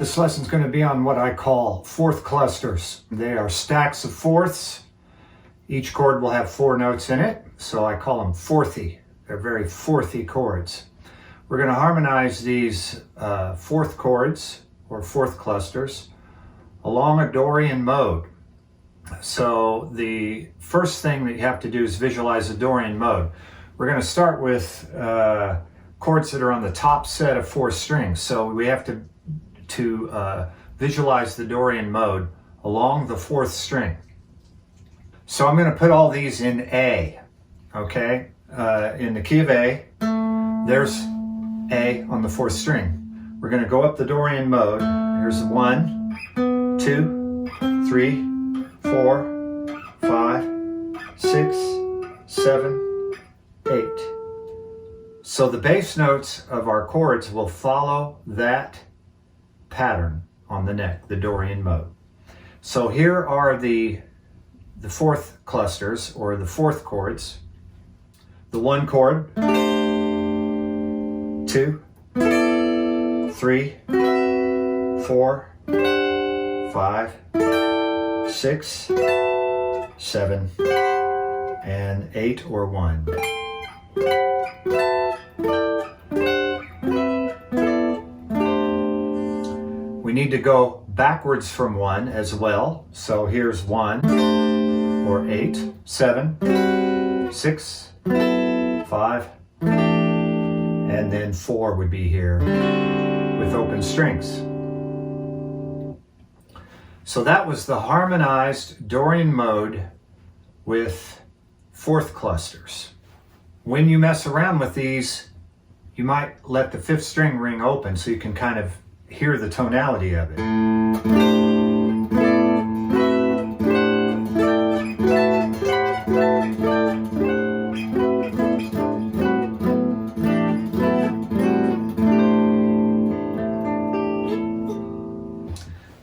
This lesson is going to be on what I call fourth clusters. They are stacks of fourths. Each chord will have 4 notes in it, so I call them fourthy. They're very fourthy chords. We're going to harmonize these fourth chords, or fourth clusters, along a Dorian mode. So the first thing that you have to do is visualize the Dorian mode. We're going to start with chords that are on the top set of 4 strings. So we have to visualize the Dorian mode along the 4th string. So I'm going to put all these in A, okay? In the key of A, there's A on the 4th string. We're going to go up the Dorian mode. Here's 1, 2, 3, 4, 5, 6, 7, 8. So the bass notes of our chords will follow that pattern on the neck, the Dorian mode. So here are the 4th clusters, or the 4th chords. The 1 chord, 2, 3, 4, 5, 6, 7, and 8 or 1. We need to go backwards from 1 as well. So here's 1, or 8, 7, 6, 5, and then 4 would be here with open strings. So that was the harmonized Dorian mode with 4th clusters. When you mess around with these, you might let the 5th string ring open so you can kind of hear the tonality of it.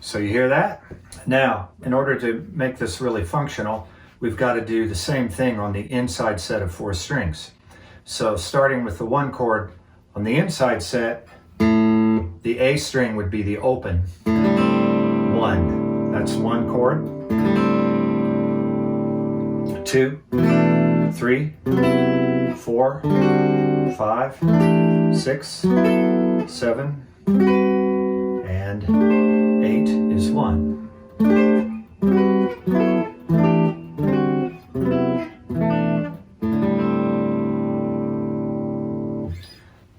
So you hear that? Now, in order to make this really functional, we've got to do the same thing on the inside set of 4 strings. So starting with the 1 chord on the inside set, the A string would be the open 1. That's 1 chord. 2, 3, 4, 5, 6, 7, and 8 is 1.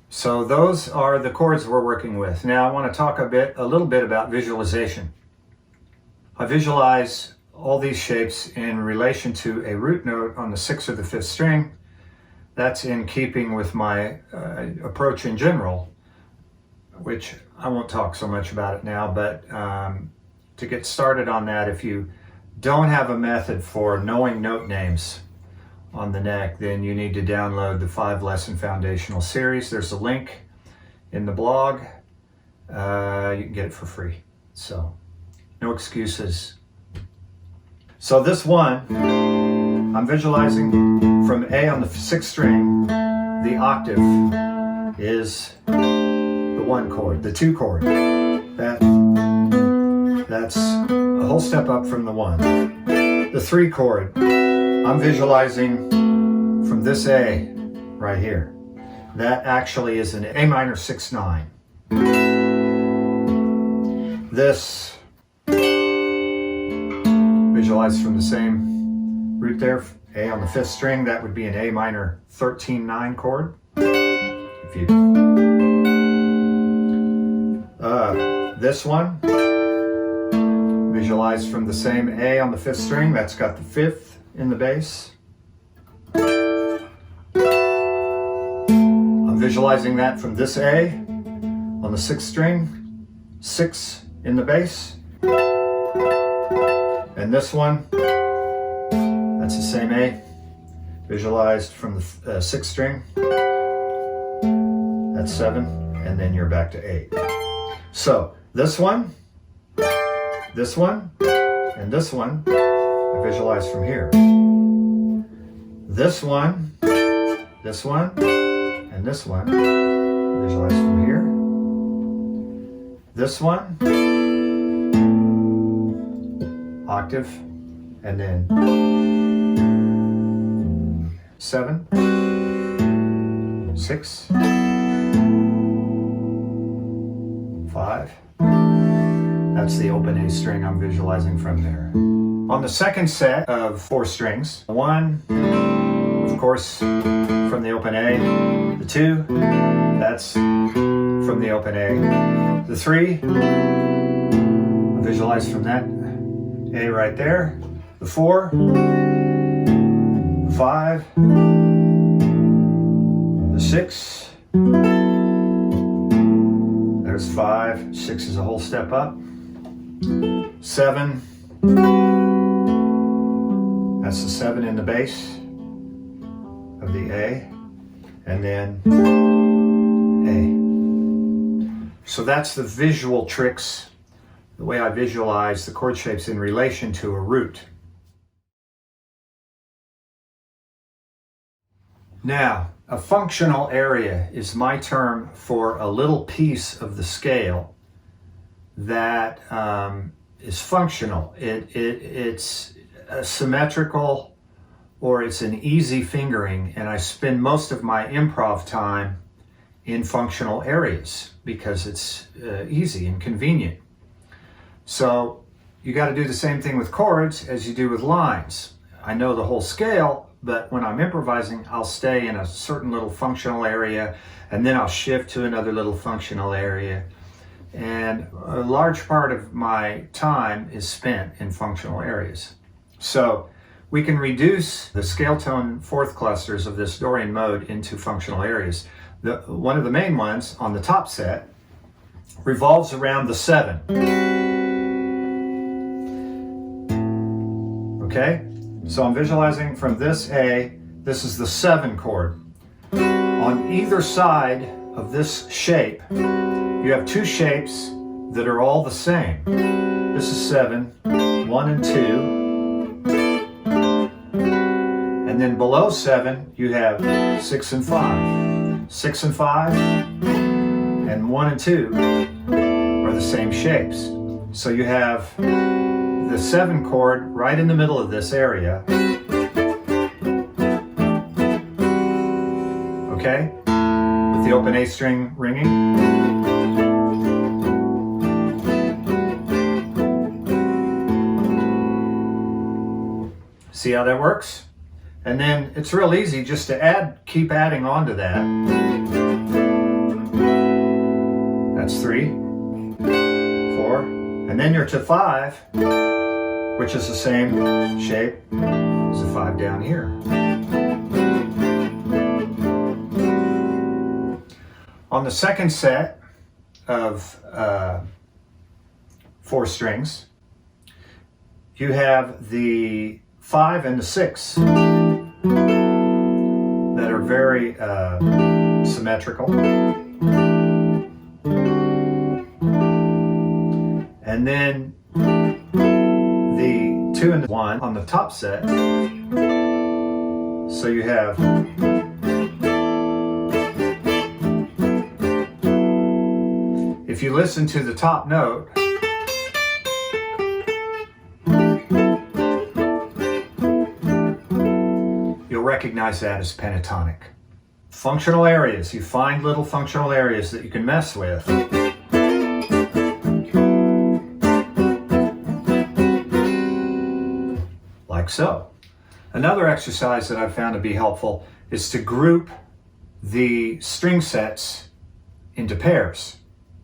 So those are the chords we're working with. Now I want to talk a little bit about visualization. I visualize all these shapes in relation to a root note on the 6th or the 5th string. That's in keeping with my approach in general, which I won't talk so much about it now, but to get started on that, if you don't have a method for knowing note names on the neck, then you need to download the 5-lesson foundational series. There's a link in the blog. You can get it for free. So no excuses. So this one, I'm visualizing from A on the 6th string. The octave is the 1 chord, the 2 chord. That's a whole step up from the 1. The 3 chord, I'm visualizing from this A right here. That actually is an A minor 6/9. This, visualized from the same root there, A on the 5th string, that would be an A minor 13/9 chord. If you, this one, visualized from the same A on the 5th string, that's got the 5th in the bass. I'm visualizing that from this A on the 6th string, 6 in the bass. And this one, that's the same A, visualized from the 6th string. That's 7, and then you're back to 8. So this one, and this one, I visualize from here. This one, and this one, visualize from here. this one, octave, and then 7, 6, 5. That's the open A string I'm visualizing from there. On the second set of 4 strings, 1, of course, from the open A, the 2, that's from the open A, the 3, visualize from that A right there, the 4, 5, the 6, there's 5, 6 is a whole step up, 7, that's the 7 in the bass of the A, and then A. So that's the visual tricks, the way I visualize the chord shapes in relation to a root. Now, a functional area is my term for a little piece of the scale that is functional. It's symmetrical, or it's an easy fingering, and I spend most of my improv time in functional areas because it's easy and convenient. So you got to do the same thing with chords as you do with lines. I know the whole scale, but when I'm improvising, I'll stay in a certain little functional area, and then I'll shift to another little functional area. And a large part of my time is spent in functional areas. So we can reduce the scale tone fourth clusters of this Dorian mode into functional areas. One of the main ones on the top set revolves around the 7. Okay? So I'm visualizing from this A, this is the 7 chord. On either side of this shape, you have 2 shapes that are all the same. This is 7, 1 and 2. And then below 7, you have 6 and 5. 6 and 5 and 1 and 2 are the same shapes. So you have the 7 chord right in the middle of this area. Okay? With the open A string ringing. See how that works? And then it's real easy just to keep adding on to that. That's 3, 4, and then you're to 5, which is the same shape as the 5 down here. On the second set of 4 strings, you have the 5 and the 6 that are very symmetrical. And then the 2 and the 1 on the top set. So you have if you listen to the top note, you'll recognize that as pentatonic. Functional areas, you find little functional areas that you can mess with. Like so. Another exercise that I've found to be helpful is to group the string sets into pairs.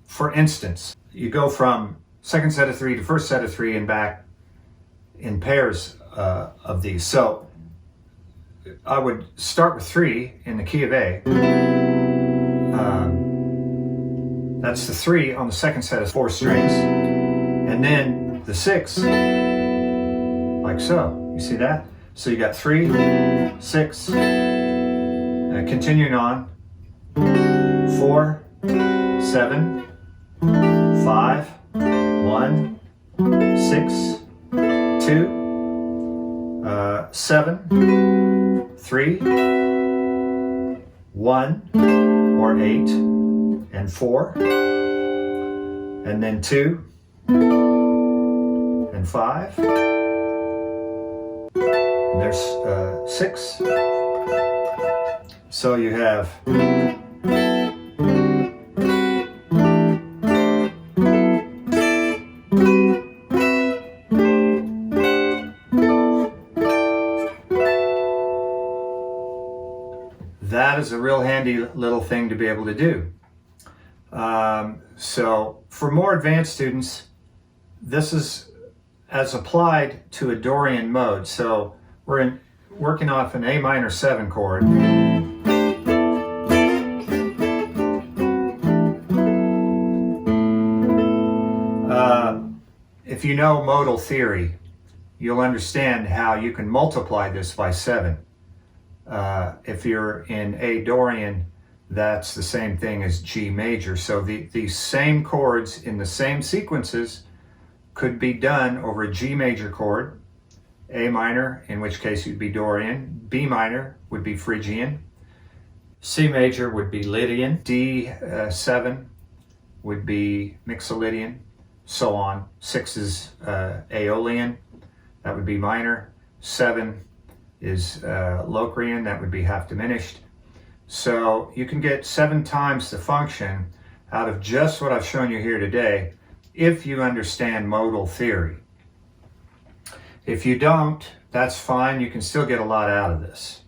For instance, you go from second set of 3 to first set of 3 and back in pairs of these. So I would start with 3 in the key of A. That's the 3 on the second set of 4 strings. And then the 6, like so. You see that? So you got 3, 6, continuing on, 4, 7, 5, 1, 6, 2, 7, 3, 1, or 8, and 4, and then 2, and 5, and there's 6. So you have that is a real handy little thing to be able to do. So for more advanced students, this is as applied to a Dorian mode. So we're working off an A minor 7 chord. If you know modal theory, you'll understand how you can multiply this by 7. If you're in A Dorian, that's the same thing as G major. So these same chords in the same sequences could be done over a G major chord, A minor, in which case you'd be Dorian, B minor would be Phrygian, C major would be Lydian, D7 would be Mixolydian, so on. 6 is Aeolian, that would be minor. 7 is Locrian, that would be half diminished. So you can get 7 times the function out of just what I've shown you here today if you understand modal theory. If you don't, that's fine, you can still get a lot out of this.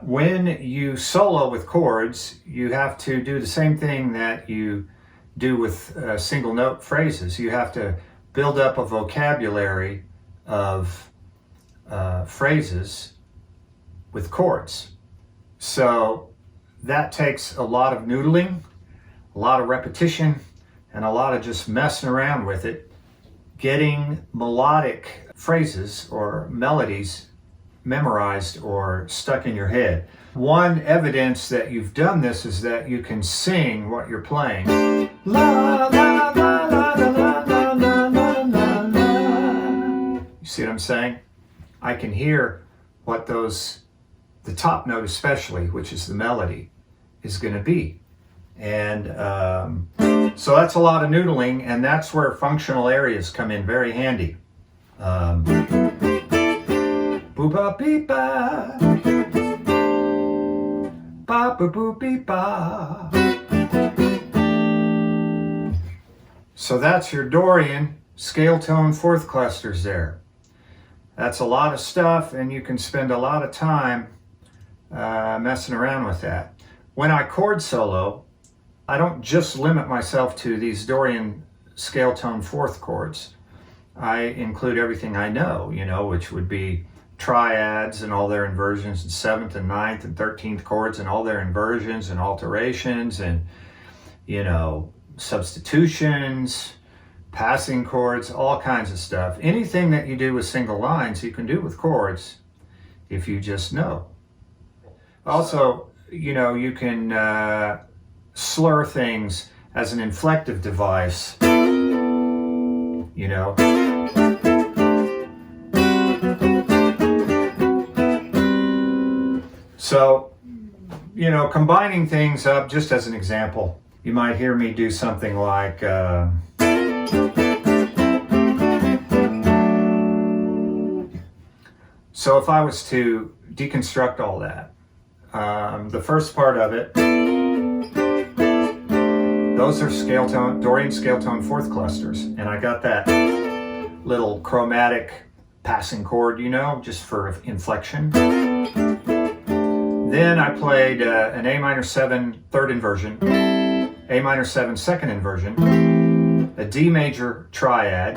When you solo with chords, you have to do the same thing that you do with single note phrases. You have to build up a vocabulary of phrases with chords. So that takes a lot of noodling, a lot of repetition, and a lot of just messing around with it, getting melodic phrases or melodies memorized or stuck in your head. One evidence that you've done this is that you can sing what you're playing. La, la, la, la, la, la, la, la, la, la. You see what I'm saying? I can hear what the top note especially, which is the melody, is going to be. And so that's a lot of noodling, and that's where functional areas come in very handy. Boo-ba beep ba, ba boo boo beep ba. So that's your Dorian scale tone fourth clusters there. That's a lot of stuff, and you can spend a lot of time messing around with that. When I chord solo, I don't just limit myself to these Dorian scale tone fourth chords. I include everything I know, which would be triads and all their inversions, and 7th and 9th and 13th chords and all their inversions and alterations, and substitutions, passing chords, all kinds of stuff. Anything that you do with single lines, you can do with chords if you just know. Also, you can slur things as an inflective device, So, combining things up, just as an example, you might hear me do something like, so if I was to deconstruct all that, the first part of it, those are Dorian scale tone fourth clusters, and I got that little chromatic passing chord, just for inflection. Then I played an A minor 7 third inversion, A minor 7 second inversion, a D major triad,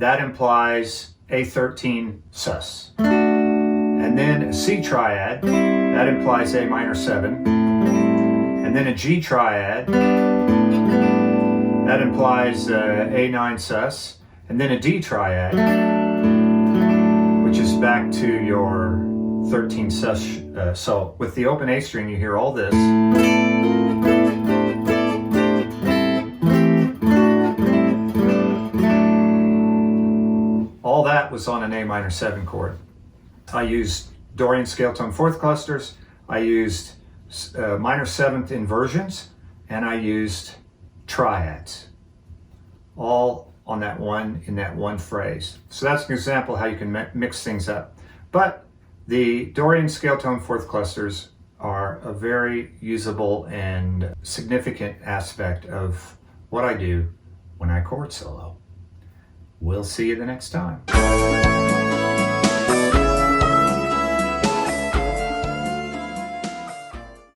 that implies A13 sus. And then a C triad, that implies A minor 7. And then a G triad, that implies A9 sus. And then a D triad, which is back to your 13 sus. So with the open A string, you hear all this. All that was on an A minor 7 chord. I used Dorian scale tone fourth clusters, I used minor 7th inversions, and I used triads. all on that one, in that one phrase. So that's an example how you can mix things up. But the Dorian scale tone fourth clusters are a very usable and significant aspect of what I do when I chord solo. We'll see you the next time.